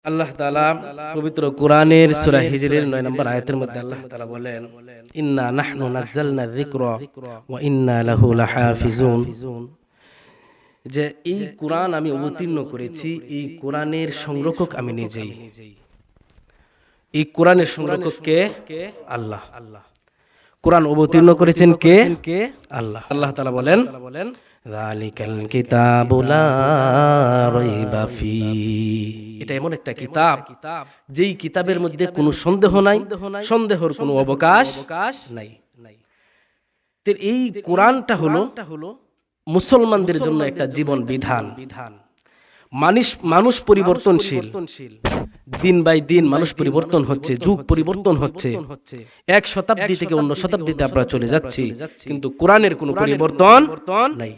আল্লাহ তাআলা পবিত্র কোরআনের সূরা হিজরের ৯ নম্বর আয়াতের মধ্যে আল্লাহ তাআলা বলেন, ইন্না নাহনু নাযালনা যিকরা ওয়া ইন্না লাহু লাহাফিজুন। যে এই কোরআন আমি অবতীর্ণ করেছি, এই কোরআনের সংরক্ষক আমি নিজেই। এই কোরআনের সংরক্ষক কে? আল্লাহ। কোরআন অবতীর্ণ করেছেন কে? আল্লাহ। আল্লাহ তাআলা বলেন, যালিকাল কিতাবু লা রাইবা ফি। এটা এমন একটা কিতাব, যেই কিতাবের মধ্যে কোনো সন্দেহ নাই, সন্দেহের কোনো অবকাশ নাই। এই কোরআনটা হলো মুসলমানদের জন্য একটা জীবন বিধান। মানুষ পরিবর্তনশীল, দিন বাই দিন মানুষ পরিবর্তন হচ্ছে, যুগ পরিবর্তন হচ্ছে। এক শতাব্দী থেকে অন্য শতাব্দীতে আমরা চলে যাচ্ছি, কিন্তু কোরআনের কোনো পরিবর্তন নাই।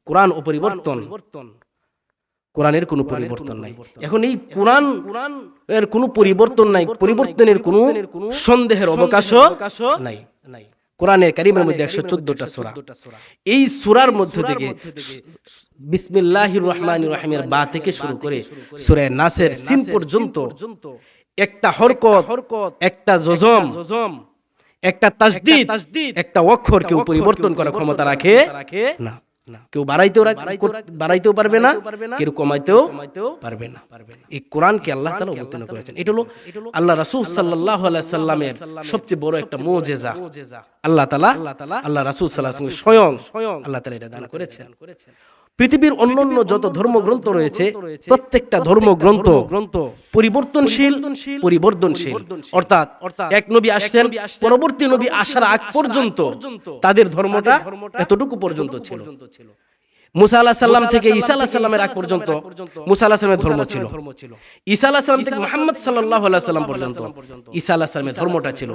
কোরআন অপরিবর্তন, কোরআনের কোনো পরিবর্তন নাই। এখন এই কোরআন এর কোনো পরিবর্তন নাই, পরিবর্তনের কোনো সন্দেহের অবকাশ নাই। কোরআনের কারীমের মধ্যে ১১৪টা সূরা। এই সূরার মধ্য থেকে বিসমিল্লাহির রহমানির রহিমের বা থেকে শুরু করে সূরা নাসের সিন পর্যন্ত একটা হরকত, একটা জজম, একটা তাসদীদ, একটা অক্ষর কেউ পরিবর্তন করার ক্ষমতা রাখে না। কেউ বাড়াইতেও পারবে না, কেউ কমাইতেও পারবে না। এই কোরআনকে আল্লাহ তাআলা অবতীর্ণ করেছেন। এটা হলো আল্লাহ রাসূল সাল্লাল্লাহু আলাইহি সাল্লামের সবচেয়ে বড় একটা মুজিজা। আল্লাহ তাআলা আল্লাহ রাসূল সাল্লাল্লাহু আলাইহি স্বয়ং আল্লাহ তাআলা এটা দান করেছেন। পৃথিবীর অন্যান্য যত ধর্মগ্রন্থ রয়েছে, প্রত্যেকটা ধর্মগ্রন্থ পরিবর্তনশীল। অর্থাৎ এক নবী আসছেন, পরবর্তী নবী আসার আগ পর্যন্ত তাদের ধর্মটা এতটুকু পর্যন্ত ছিল। মুসা আলাইহিস সালাম থেকে ঈসা আলাইহিস সালামের আগ পর্যন্ত মুসা আলাইহিস সালামের ধর্ম ছিল। ঈসা আলাইহিস সালাম থেকে মুহাম্মদ সাল্লাল্লাহু আলাইহি সাল্লাম পর্যন্ত ঈসা আলাইহিস সালামের ধর্মটা ছিল।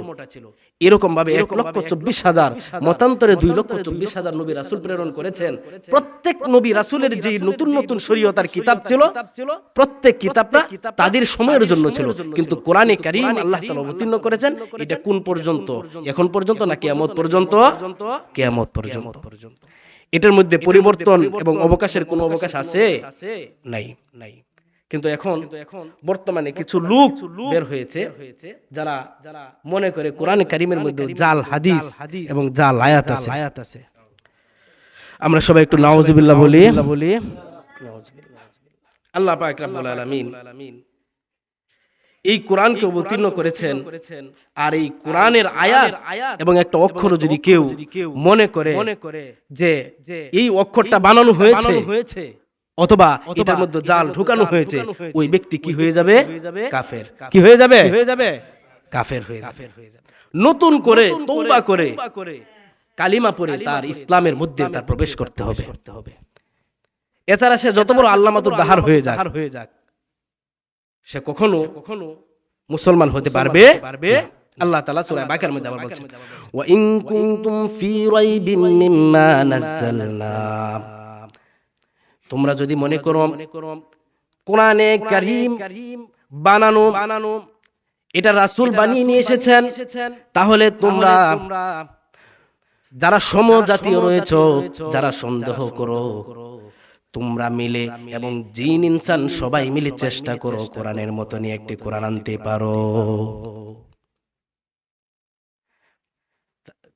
এরকম ভাবে ১,২৪,০০০ মতান্তরে ২,২৪,০০০ নবী রাসূল প্রেরণ করেছেন। প্রত্যেক নবী রাসূলের যে নতুন নতুন শরীয়ত আর কিতাব ছিল, প্রত্যেক কিতাবটা তাদের সময়ের জন্য ছিল। কিন্তু কোরআনে কারীম আল্লাহ তাআলা অবতীর্ণ করেছেন, এটা কোন পর্যন্ত? এখন পর্যন্ত না কিয়ামত পর্যন্ত? কিয়ামত পর্যন্ত। এটার মধ্যে পরিবর্তন এবং অবকাশের কোনো অবকাশ আছে? নাই। কিন্তু এখন বর্তমানে কিছু লোক বের হয়েছে, যারা মনে করে কোরআন কারীমের মধ্যে জাল হাদিস এবং জাল আয়াত আছে। আমরা সবাই একটু নাউজুবিল্লাহ বলি। আল্লাহ পাক রব্বুল আলামিন এই কোরআনকে অবতীর্ণ করেছেন, আর এই কোরআনের আয়াত এবং একটা অক্ষর যদি কেউ মনে করে যে এই অক্ষরটা বানানো হয়েছে অথবা এটার মধ্যে জাল ঢোকানো হয়েছে, ওই ব্যক্তি কি হয়ে যাবে? কাফের। কি হয়ে যাবে? কাফের হয়ে যাবে। নতুন করে তওবা করে কালিমা পড়ে তার ইসলামের মধ্যে তার প্রবেশ করতে হবে। এছাড়া সে যত বড় আল্লামাতুল দাহার হয়ে যাক, সে কখনো মুসলমান হতে পারবে। আল্লাহ তাআলা সূরা বাকারার মধ্যে আবার বলছেন, ওয়া ইন কুনতুম ফি রাইবিম মিম্মা নাযালনা। তোমরা যদি মনে করো কোরআনে কারীম বানানো, এটা রাসূল বানিয়ে নিয়ে এসেছেন, তাহলে তোমরা যারা সমজাতীয় রয়েছে, যারা সন্দেহ করো, তোমরা মিলে এবং জিন ইনসান সবাই মিলে চেষ্টা করো কোরআনের মতনই একটি কোরআন আনতে পারো।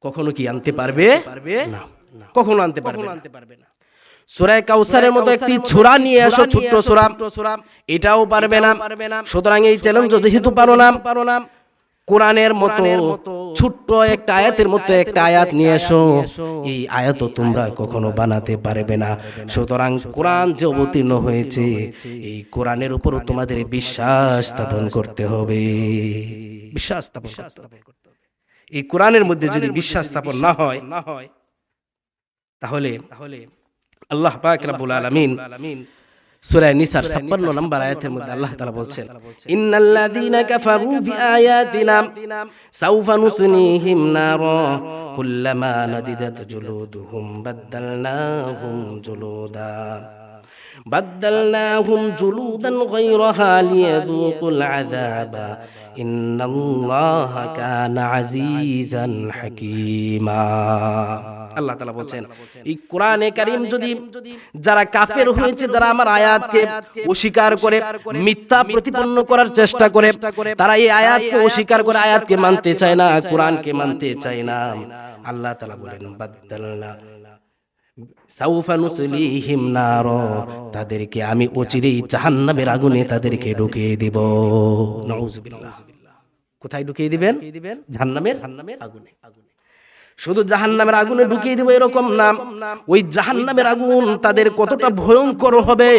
কখনো কি আনতে পারবে? না, কখনো আনতে পারবে না। সূরা কাউসারের মতো একটি সূরা নিয়ে আসো, ছোট্ট সূরা, এটাও পারবে না। সুতরাং এই চ্যালেঞ্জ যেহেতু পারো না, কোরআনের মতো ছোট্ট একটা আয়াতের মতো একটা আয়াত নিয়ে এসো, এই আয়াতও তোমরা কখনো বানাতে পারবে না। সুতরাং কোরআন যে অবতীর্ণ হয়েছে, এই কোরআনের উপরও তোমাদের বিশ্বাস স্থাপন করতে হবে। বিশ্বাস স্থাপন করতে হবে। এই কোরআনের মধ্যে যদি বিশ্বাস স্থাপন না হয়, তাহলে আল্লাহ পাক রব্বুল আলামিন সূরা নিসার ৫৬ নম্বর আয়াতের মধ্যে আল্লাহ তাআলা বলছেন, ইন্নাল্লাযীনা কাফারু বিআয়াতিনা সাউফা নুসনিহিম নারা কুল্লামা নাদিদাত জুলুদুহুম বাদদালনাহুম জুলুদান গায়রাহা লিয়াযুকুল আযাবা ইন্নাল্লাহা কানা আজিজান হাকীমা। আল্লাহ তাআলা বলছেন এই কোরআনে কারীম যদি যারা কাফের হয়েছে, যারা আমার আয়াতকে অস্বীকার করে মিথ্যা প্রতিপন্ন করার চেষ্টা করে, তারা এই আয়াতকে অস্বীকার করে আয়াতকে মানতে চায় না, কোরআনকে মানতে চায় না, আল্লাহ তাআলা বলেন বাদদালনা সাউফা নুসলিহিম নার, তাদেরকে আমি অচিরেই জাহান্নামের আগুনে তাদেরকে ঢুকিয়ে দিব। নাউযুবিল্লাহ। কোথায় ঢুকিয়ে দিবেন? জাহান্নামের আগুনে। শুধু জাহান্নামের আগুনে ঢুকিয়ে দিব এরকম না, ওই জাহান্নামের আগুন তাদের কতটা ভয়ঙ্কর হবে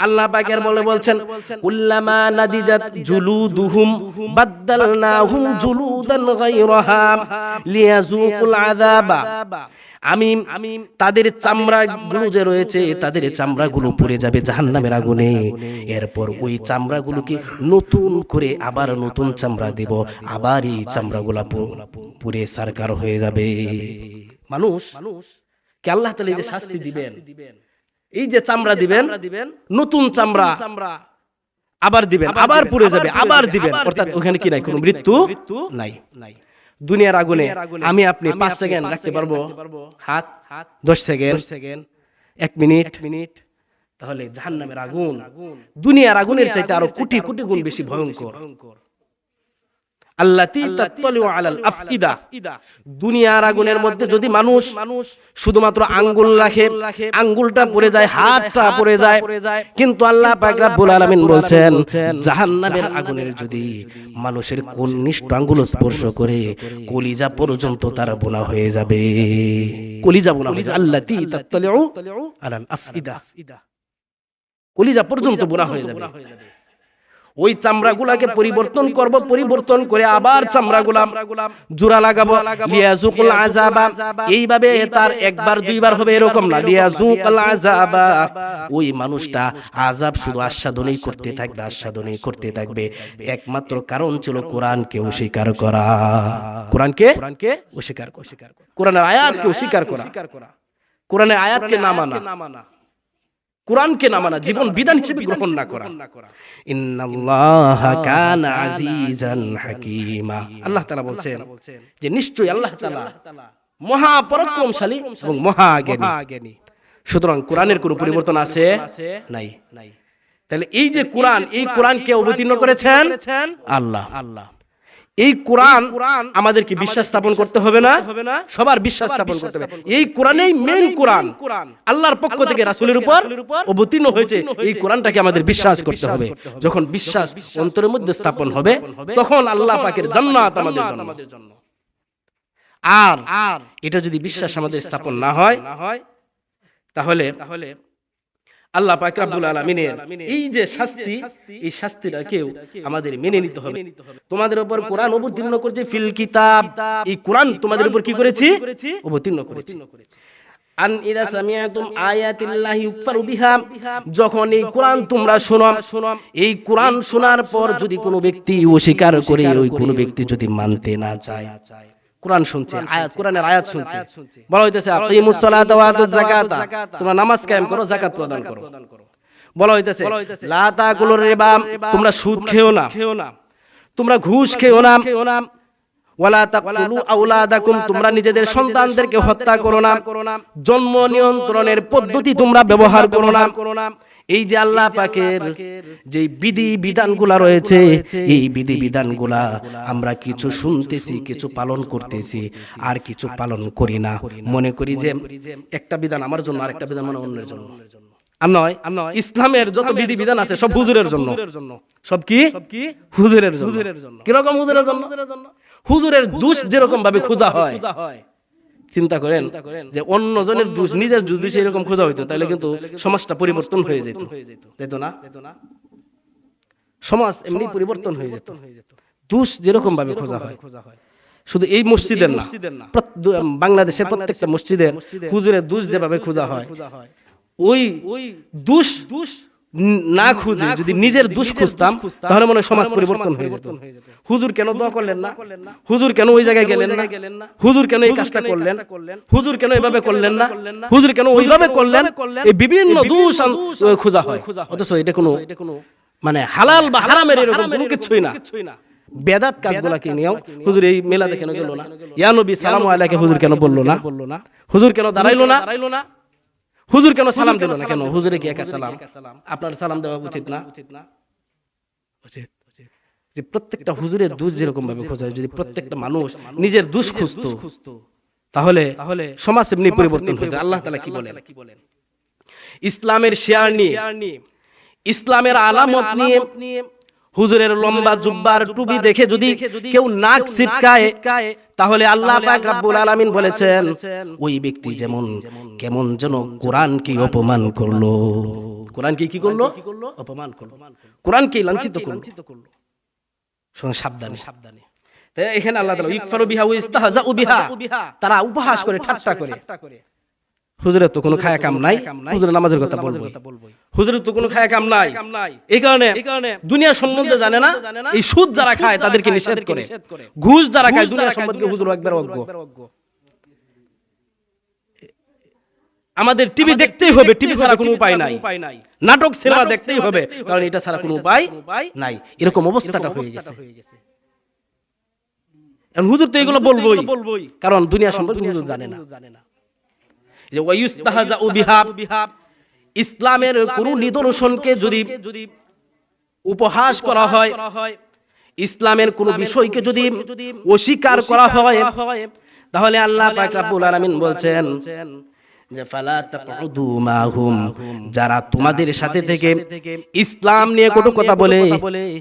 আল্লাহ পাকের বলছেন কুল্লামা নাদিজাত জুলুদুহুম বাদদালনাহুম জুলুদান গায়রাহা লিয়াযুকুল আযাবা। আমি তাদের চামড়াগুলো যে রয়েছে, তাদের চামড়াগুলো পুড়ে যাবে জাহান্নামের আগুনে, এরপর ওই চামড়াগুলোকে নতুন করে আবার নতুন চামড়া দেব, আবার এই চামড়াগুলো পুড়ে সারকার হয়ে যাবে। মানুষ কে আল্লাহ তাআলা এই যে শাস্তি দিবেন, এই যে চামড়া দিবেন, নতুন চামড়া আবার দিবেন, আবার পুড়ে যাবে, আবার দিবেন, অর্থাৎ ওখানে কি নাই, কোনো মৃত্যু নাই। দুনিয়ার আগুনে আমি আপনি 5 সেকেন্ড রাখতে পারবো, হাত 10 সেকেন্ড, 1 মিনিট। তাহলে জাহান্নামের আগুন দুনিয়ার আগুনের চাইতে আরো কোটি কোটি গুণ বেশি ভয়ঙ্কর। আল্লাতী তাত্তালিউ আলাল আফইদা, দুনিয়ার আগুনের মধ্যে যদি মানুষ শুধুমাত্র আঙ্গুল রাখে, আঙ্গুলটা পড়ে যায়, হাতটা পড়ে যায়, কিন্তু আল্লাহ পাক রব্বুল আলামিন বলছেন জাহান্নামের আগুনের যদি মানুষের কনিষ্ঠ আঙ্গুল স্পর্শ করে কলিজা পর্যন্ত তার বোনা হয়ে যাবে, কলিজা বোনা হয়ে যাবে। আল্লাতী তাত্তালিউ আলাল আফইদা, কলিজা পর্যন্ত বোনা হয়ে যাবে। ওই চামড়াগুলাকে পরিবর্তন করব, পরিবর্তন করে আবার চামড়াগুলা জোড়া লাগাবো, লিয়াযুকুল আযাবা। এইভাবে তার একবার দুইবার হবে এরকম না, লিয়াযুকুল আযাবা। ওই মানুষটা আযাব শুধু আস্বাদনই করতে থাকবে, আস্বাদনই করতে থাকবে। একমাত্র কারণ ছিল কোরআনকে অস্বীকার করা, কোরআনকে অস্বীকার করা, কোরআনের আয়াতকে অস্বীকার করা, কোরআনের আয়াতকে না মানা, কোরআনকে না মানা, জীবন বিধান হিসেবে গ্রহণ না করা। ইন্নাল্লাহা কানা আজিজান হাকীমা। আল্লাহ তাআলা বলছেন যে নিশ্চয়ই আল্লাহ তাআলা মহা পরাক্রমশালী এবং মহাজ্ঞানী। সুতরাং কোরআনের কোনো পরিবর্তন আছে নাই। তাহলে এই যে কোরআন, এই কোরআনকে অবতীর্ণ করেছেন আল্লাহ। এই কোরআন আমাদেরকে বিশ্বাস স্থাপন করতে হবে না, সবার বিশ্বাস স্থাপন করতে হবে। এই কোরআনেই মেইন কোরআন আল্লাহর পক্ষ থেকে রাসূলের উপর অবতীর্ণ হয়েছে, এই কোরআনটাকে আমাদের বিশ্বাস করতে হবে। যখন বিশ্বাস অন্তরের মধ্যে স্থাপন হবে, তখন আল্লাহ পাকের জান্নাত আমাদের জন্য। আর এটা যদি বিশ্বাস আমাদের স্থাপন না হয়, তাহলে আল্লাহ পাক রব্বুল আলামিনের এই যে শাস্তি, এই শাস্তিটাকেও আমাদের মেনে নিতে হবে। তোমাদের উপর কোরআন অবতীর্ণ করেছে ফিল কিতাব, এই কোরআন তোমাদের উপর কি করেছি? অবতীর্ণ করেছি। আন ইদা সামিআতুম আয়াতিল্লাহি ইউকফারু বিহা, যখন এই কোরআন তোমরা শোনো, এই কোরআন শোনার পর যদি কোনো ব্যক্তি অস্বীকার করে, ওই কোনো ব্যক্তি যদি মানতে না চায়, কোরআন শুনছে, আয়াত, কোরআনের আয়াত শুনছে, বলা হইতেছে আকিমুস সালাতা ওয়া আতুজ যাকাতা, তোমরা নামাজ কায়েম করো, যাকাত প্রদান করো। বলা হইতেছে লা তাকুলুর রিবা, তোমরা সুদ খেও না, তোমরা ঘুষ খেও না। ওয়ালা তাকতুলু আওলাদাকুম, তোমরা নিজেদের সন্তানদেরকে হত্যা করো না। জন্ম নিয়ন্ত্রণের পদ্ধতি তোমরা ব্যবহার করো না। এই যে আল্লাহ পাকের যে বিধি বিধানগুলা রয়েছে, এই বিধি বিধানগুলা আমরা কিছু শুনতেছি, কিছু পালন করতেছি, আর কিছু পালন করি না। মনে করি যে একটা বিধান আমার জন্য, আর একটা বিধান মানে অন্যের জন্য। আর নয়, ইসলামের যত বিধি বিধান আছে সব হুজুরের জন্য। সব কি? হুজুরের জন্য। কিরকম হুজুরের জন্য? হুজুরের দোষ যেরকম ভাবে খোঁজা হয়, চিন্তা করেন যে অন্য জনের দোষ নিজের দোষ এরকম খোঁজা হইতো, তাহলে কিন্তু সমাজটা পরিবর্তন হয়ে যেত, তাইতো না? সমাজ এমনি পরিবর্তন হয়ে যেত। দোষ যেরকম ভাবে খোঁজা হয়, শুধু এই মসজিদের না, বাংলাদেশের প্রত্যেকটা মসজিদের হুজুরের দোষ যেভাবে খোঁজা হয়, ওই দোষ না খুঁজে যদি নিজের দোষ খুঁজতাম, তাহলে মনে হয় সমাজ পরিবর্তন হয়ে যেত। হুজুর কেন দোয়া করলেন না? হুজুর কেন ওই জায়গায় গেলেন না? হুজুর কেন এই কাজটা করলেন? হুজুর কেন এইভাবে করলেন না? হুজুর কেন ওইভাবে করলেন? এই বিভিন্ন দোষ খোঁজা হয়, অথচ এটা কোনো মানে হালাল বা হারামের এরকম কোনো কিছুই না। বেদাত কাজগুলাকে নিয়েও হুজুর এই মেলাতে কেন গেল না, ইয়া নবী সালামু আলাইকা হুজুর কেন বললো না, হুজুর কেন দাঁড়াইলো না, হুজুর কেন সালাম দিল না, কেন হুজুরে কি একা সালাম, আপনার সালাম দেওয়া উচিত না? উচিত। যে প্রত্যেকটা হুজুরের দোষ যেরকম ভাবে খোঁজা, যদি প্রত্যেকটা মানুষ নিজের দোষ খুঁজতো তাহলে সমাজ এমনি পরিবর্তন হয়ে যায়। আল্লাহ তাআলা কি বলেন? ইসলামের শিয়ার নিয়ে, ইসলামের আলামত নিয়ে, হুজুরের লম্বা জুব্বার টুপি দেখে যদি কেউ নাক ছিটকায় তাহলে আল্লাহ পাক রব্বুল আলামিন বলেছেন ওই ব্যক্তি যেমন কেমন যেন কোরআনকে অপমান করলো। কোরআনকে কি করলো? অপমান করলো, কোরআনকে লাঞ্ছিত করলো। সাবধানে, সাবধানে। তাই এখানে আল্লাহ তাআলা ইকফারু বিহা ওয়া ইস্তাহজাউ বিহা, তারা উপহাস করে, ঠাট্টা করে। হুজুরের তো কোনো খায়া কাম নাই, হুজুরের নামাজের কথা বলবো, হুজুরের তো কোনো খায়া কাম নাই। এই কারণে দুনিয়া সম্বন্ধে জানে না, এই সুদ যারা খায় তাদেরকে নিষেধ করে, ঘুষ যারা খায় দুনিয়া সম্বন্ধে হুজুর একবার অজ্ঞ। আমাদের টিভি দেখতেই হবে, টিভি ছাড়া কোনো উপায় নাই, নাটক সিনেমা দেখতেই হবে, কারণ এটা ছাড়া কোনো উপায় নাই। এরকম অবস্থাটা হয়ে গেছে। হুজুর তো এগুলো বলবোই, কারণ দুনিয়া সম্পর্কে হুজুর জানে না। যে ওয়ায়ুস্তাহজাউ বিহা, ইসলামের কোন নিদর্শনকে যদি উপহাস করা হয়, ইসলামের কোন বিষয়কে যদি অস্বীকার করা হয়, তাহলে আল্লাহ পাক রব্বুল আলামিন বলছেন যে ফালা তাকউদু মাহুম, যারা তোমাদের সাথে থেকে ইসলাম নিয়ে কটু কথা বলে,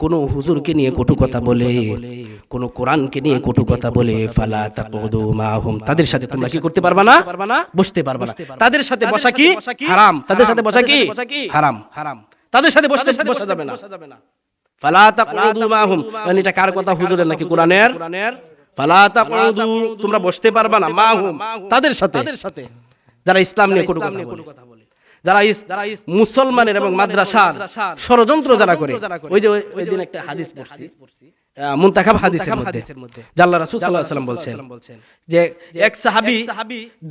কোন হুজুরকে নিয়ে কটু কথা বলে, কোন কোরআনকে নিয়ে কটু কথা বলে, ফালা তাকউদু মাহুম, তাদের সাথে তোমরা কি করতে পারবা না? বসতে পারবা না। তাদের সাথে বসা কি হারাম, তাদের সাথে বসা কি হারাম, তাদের সাথে বসা যাবে না। ফালা তাকউদু মাহুম, মানে এটা কার কথা? হুজুরের নাকি কোরআনের? ফালা তাকউদু, তোমরা বসতে পারবা না, মাহুম, তাদের সাথে যারা ইসলাম নিয়ে কটু কথা বলে, যারা মুসলমানের এবং মাদ্রাসার ষড়যন্ত্র যারা করে। ওই যে ওই দিন একটা হাদিস পড়ছি, মুনতাখাব হাদিসের মধ্যে আল্লাহ রাসূল সাল্লাল্লাহু আলাইহি ওয়াসাল্লাম বলছেন যে এক সাহাবী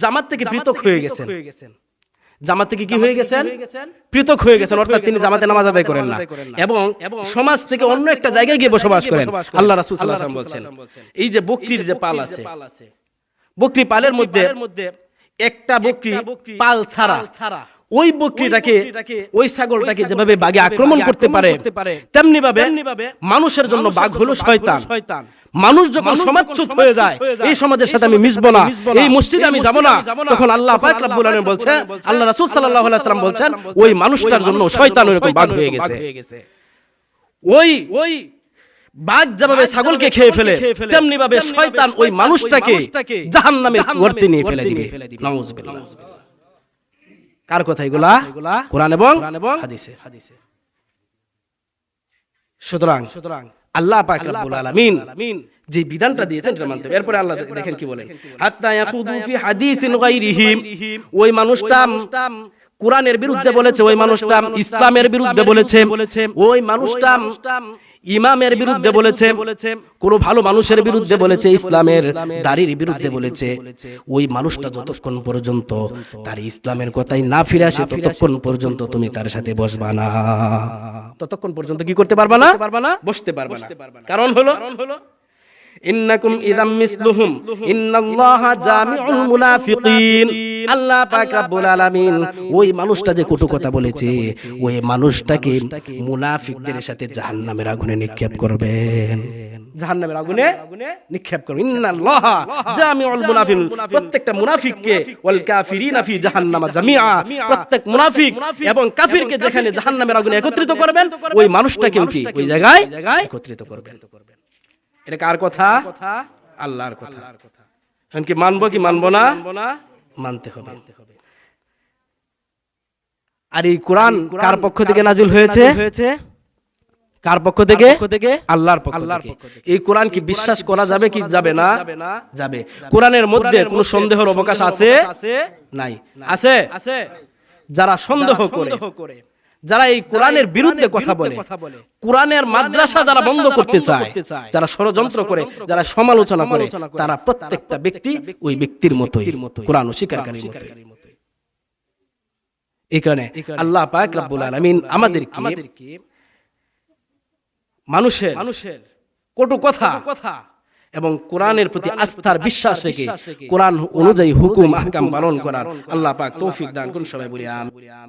জামাত থেকে পৃথক হয়ে গেছেন। জামাত থেকে কি হয়ে গেছেন? পৃথক হয়ে গেছেন, অর্থাৎ তিনি জামাতে নামাজ আদায় করেন না এবং সমাজ থেকে অন্য একটা জায়গায় গিয়ে বসবাস করেন। আল্লাহ রাসূল সাল্লাল্লাহু আলাইহি ওয়াসাল্লাম বলছেন এই যে বকরির যে পাল আছে, বকরি পালের মধ্যে একটা বকরি পাল ছাড়া ওই বকরিটাকে, ওই ছাগলটাকে যেভাবে বাঘে আক্রমণ করতে পারে, তেমনি ভাবে মানুষের জন্য বাঘ হলো শয়তান। মানুষ যখন সমাজচ্যুত হয়ে যায়, এই সমাজের সাথে আমি মিশবো না, এই মসজিদে আমি যাব না, তখন আল্লাহ পাক রব্বুল আলামিন বলছেন, আল্লাহ রাসূল সাল্লাল্লাহু আলাইহি ওয়াসাল্লাম বলছেন ওই মানুষটার জন্য শয়তান এরকম বাঘ হয়ে গেছে। ওই বাঘ যেভাবে ছাগলকে খেয়ে ফেলে, তেমনি ভাবে শয়তান ওই মানুষটাকে জাহান্নামের গর্তে নিয়ে ফেলে দিবে। নাউযুবিল্লাহ। কার কথা এগুলা? কোরআন এবং হাদিসে। সুতরাং আল্লাহ পাক রব্বুল আলামিন যে বিধানটা দিয়েছেন এটা মানতে হবে। এরপরে আল্লাহ দেখেন কি বলেন, হাত্তা ইয়াখুদু ফি হাদিসিন গায়রিহি, ওই মানুষটা কোরআনের বিরুদ্ধে বলেছে, ওই মানুষটা ইসলামের বিরুদ্ধে বলেছে, ওই মানুষটা ইমামের বিরুদ্ধে বলেছে, কোন ভালো মানুষের বিরুদ্ধে বলেছে, ইসলামের দাড়ির বিরুদ্ধে বলেছে। ওই মানুষটা যতক্ষণ পর্যন্ত তার ইসলামের কথাই না ফিরে আসে ততক্ষণ পর্যন্ত তুমি তার সাথে বসবা না, ততক্ষণ পর্যন্ত কি করতে পারবা না? বসতে পারবা না। কারণ হলো ইন্নাকুম ইযাম মিসলুহুম ইন্নাল্লাহা জামিউল মুনাফিকিন। আল্লাহ পাক রব্বুল আলামিন ওই মানুষটা যে কটু কথা বলেছে, ওই মানুষটাকে মুনাফিকদের সাথে জাহান্নামের আগুনে নিক্ষেপ করবেন, জাহান্নামের আগুনে নিক্ষেপ করবেন। ইন্নাল্লাহা জামিউল মুনাফিকিন, প্রত্যেকটা মুনাফিককে ওয়াল কাফিরিনা ফি জাহান্নামা জামিআ, প্রত্যেক মুনাফিক এবং কাফিরকে যেখানে জাহান্নামের আগুনে একত্রিত করবেন, ওই মানুষটাকে কি ওই জায়গায় একত্রিত করবেন। এটা কার কথা? আল্লাহর কথা। এখন কি মানবো কি মানবো না? মানতে হবে। আর এই কোরআন কার পক্ষ থেকে নাজিল হয়েছে? কার পক্ষ থেকে? আল্লাহর পক্ষ থেকে। এই কোরআন কি বিশ্বাস করা যাবে কি যাবে না? যাবে। কোরআনের মধ্যে কোনো সন্দেহের অবকাশ আছে? নাই। আছে? যারা সন্দেহ করে, যারা এই কোরআনের বিরুদ্ধে কথা বলে, কোরআনের মাদ্রাসা যারা বন্ধ করতে চায়, যারা ষড়যন্ত্র করে, যারা সমালোচনা করে, তারা প্রত্যেকটা ব্যক্তি ওই ব্যক্তির মতোই, কোরআন অস্বীকারীর মতোই। এখানে আল্লাহ পাক রব্বুল আলামিন আমাদেরকে মানুষের কটু কথা এবং কোরআনের প্রতি আস্থার বিশ্বাস রেখে কোরআন অনুযায়ী হুকুম আহকাম পালন করার আল্লাহ পাক তৌফিক দান করুন। সবাই বলি আমিন।